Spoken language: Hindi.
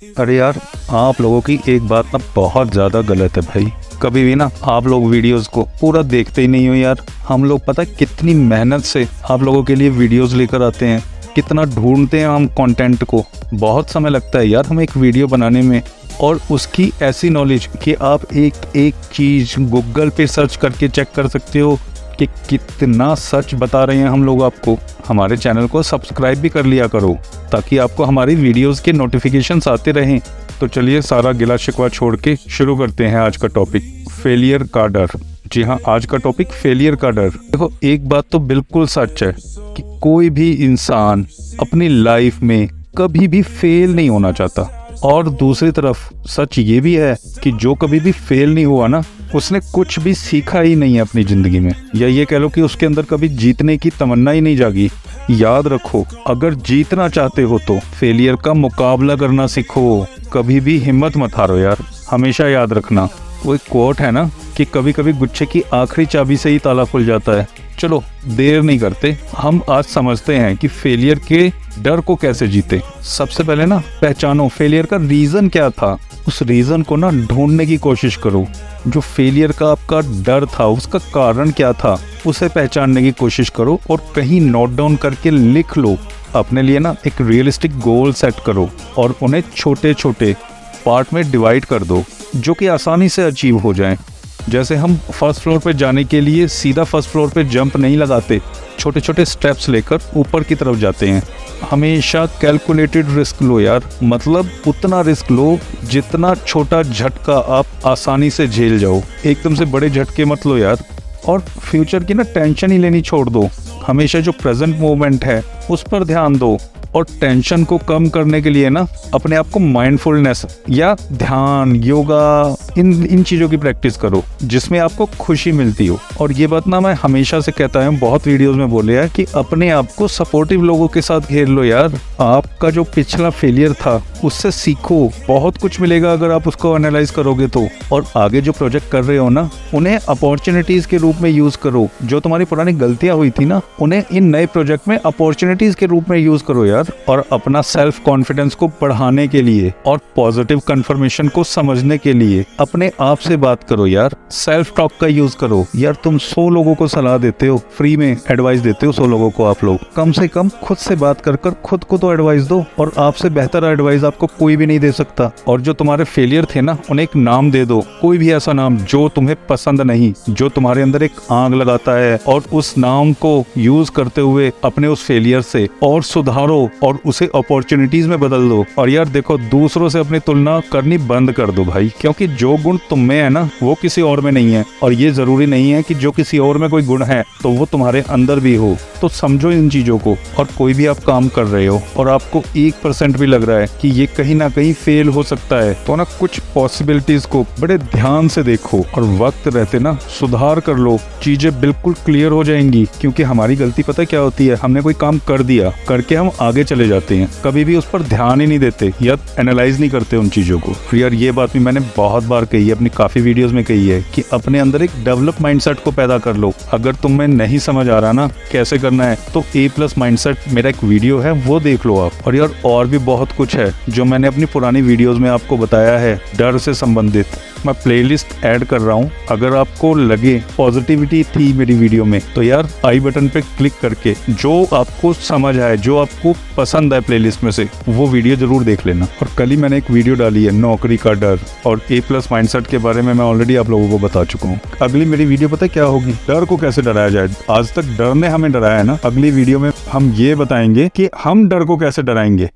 अरे यार, आप लोगों की एक बात ना बहुत ज़्यादा गलत है भाई। कभी भी ना आप लोग वीडियोस को पूरा देखते ही नहीं हो यार। हम लोग पता है कितनी मेहनत से आप लोगों के लिए वीडियोस लेकर आते हैं, कितना ढूंढते हैं हम कंटेंट को। बहुत समय लगता है यार हमें एक वीडियो बनाने में, और उसकी ऐसी नॉलेज कि आप एक एक चीज़ गूगल पे सर्च करके चेक कर सकते हो कि कितना सच बता रहे हैं हम लोग आपको। हमारे चैनल को सब्सक्राइब भी कर लिया करो ताकि आपको हमारी वीडियोस के नोटिफिकेशंस आते रहें। तो चलिए सारा गिला शिकवा छोड़ के शुरू करते हैं आज का टॉपिक, फेलियर का डर। जी हाँ, आज का टॉपिक फेलियर का डर। देखो, एक बात तो बिल्कुल सच है कि कोई भी इंसान अपनी लाइफ में कभी भी फेल नहीं होना चाहता, और दूसरी तरफ सच ये भी है कि जो कभी भी फेल नहीं हुआ ना, उसने कुछ भी सीखा ही नहीं है अपनी ज़िंदगी में, या ये कह लो कि उसके अंदर कभी जीतने की तमन्ना ही नहीं जागी। याद रखो, अगर जीतना चाहते हो तो फेलियर का मुकाबला करना सीखो। कभी भी हिम्मत मत हारो यार। हमेशा याद रखना, वो एक कोट है ना कि कभी कभी गुच्छे की आखिरी चाबी से ही ताला खुल जाता है। चलो देर नहीं करते, हम आज समझते हैं कि फेलियर के डर को कैसे जीते। सबसे पहले ना पहचानो फेलियर का रीज़न क्या था। उस रीज़न को ना ढूंढने की कोशिश करो। जो फेलियर का आपका डर था, उसका कारण क्या था, उसे पहचानने की कोशिश करो और कहीं नोट डाउन करके लिख लो। अपने लिए ना एक रियलिस्टिक गोल सेट करो और उन्हें छोटे छोटे पार्ट में डिवाइड कर दो जो कि आसानी से अचीव हो जाएं। जैसे हम फर्स्ट फ्लोर पे जाने के लिए सीधा फर्स्ट फ्लोर पे जंप नहीं लगाते, छोटे छोटे स्टेप्स लेकर ऊपर की तरफ जाते हैं। हमेशा कैलकुलेटेड रिस्क लो यार, मतलब उतना रिस्क लो जितना छोटा झटका आप आसानी से झेल जाओ। एकदम से बड़े झटके मत लो यार। और फ्यूचर की ना टेंशन ही लेनी छोड़ दो। हमेशा जो प्रेजेंट मोमेंट है उस पर ध्यान दो। और टेंशन को कम करने के लिए ना अपने आप को माइंडफुलनेस या ध्यान, योगा, इन चीज़ों की प्रैक्टिस करो जिसमें आपको खुशी मिलती हो। और ये बात ना मैं हमेशा से कहता हूँ, बहुत वीडियोस में बोले यार कि अपने आप को सपोर्टिव लोगों के साथ घेर लो यार। आपका जो पिछला फेलियर था उससे सीखो, बहुत कुछ मिलेगा अगर आप उसको एनालाइज करोगे तो। और आगे जो प्रोजेक्ट कर रहे हो ना, उन्हें अपॉर्चुनिटीज के रूप में यूज करो। जो तुम्हारी पुरानी गलतियां हुई थी ना, उन्हें इन नए प्रोजेक्ट में अपॉर्चुनिटीज के रूप में यूज करो यार। और अपना सेल्फ कॉन्फिडेंस को बढ़ाने के लिए और पॉजिटिव कंफर्मेशन को समझने के लिए अपने आप से बात करो यार। सेल्फ टॉक का यूज करो यार। तुम 100 लोगों को सलाह देते हो, फ्री में एडवाइस देते हो 100 लोगों को। आप लोग कम से कम खुद से बात कर कर खुद को तो एडवाइस दो, और आपसे बेहतर एडवाइस आपको कोई भी नहीं दे सकता। और जो तुम्हारे फेलियर थे ना, उन्हें एक नाम दे दो, कोई भी ऐसा नाम जो तुम्हें पसंद नहीं, जो तुम्हारे अंदर एक आग लगाता है। और उस नाम को यूज करते हुए अपने उस फेलियर से और सुधारो और उसे अपॉर्चुनिटीज में बदल दो। और यार देखो, दूसरों से अपनी तुलना करनी बंद कर दो भाई, क्योंकि जो गुण तुम में है ना, वो किसी और में नहीं है। और ये जरूरी नहीं है कि जो किसी और में कोई गुण है तो वो तुम्हारे अंदर भी हो। तो समझो इन चीजों को। और कोई भी आप काम कर रहे हो और आपको 1% भी लग रहा है कि ये कहीं ना कहीं फेल हो सकता है, तो ना कुछ पॉसिबिलिटीज को बड़े ध्यान से देखो और वक्त रहते ना सुधार कर लो। चीजें बिल्कुल क्लियर हो जाएंगी। क्योंकि हमारी गलती पता क्या होती है, हमने कोई काम कर दिया, करके हम आगे चले जाते हैं, कभी भी उस पर ध्यान ही नहीं देते या एनालाइज नहीं करते उन चीजों को। फिर यार ये बात भी मैंने बहुत बार कही है, अपनी काफी वीडियोस में कही है कि अपने अंदर एक डेवलप माइंडसेट को पैदा कर लो। अगर तुम्हें नहीं समझ आ रहा ना कैसे करना है, तो A+ माइंडसेट मेरा एक वीडियो है, वो देख लो आप। और यार और भी बहुत कुछ है जो मैंने अपनी पुरानी वीडियोस में आपको बताया है डर से संबंधित। मैं प्लेलिस्ट ऐड कर रहा हूँ। अगर आपको लगे पॉजिटिविटी थी मेरी वीडियो में, तो यार आई बटन पे क्लिक करके जो आपको समझ आए, जो आपको पसंद है प्लेलिस्ट में से, वो वीडियो जरूर देख लेना। और कल ही मैंने एक वीडियो डाली है नौकरी का डर, और A+ माइंडसेट के बारे में मैं ऑलरेडी आप लोगों को बता चुका हूँ। अगली मेरी वीडियो पता है क्या होगी, डर को कैसे डराया जाए। आज तक डर ने हमें डराया है ना, अगली वीडियो में हम ये बताएंगे कि हम डर को कैसे डराएंगे।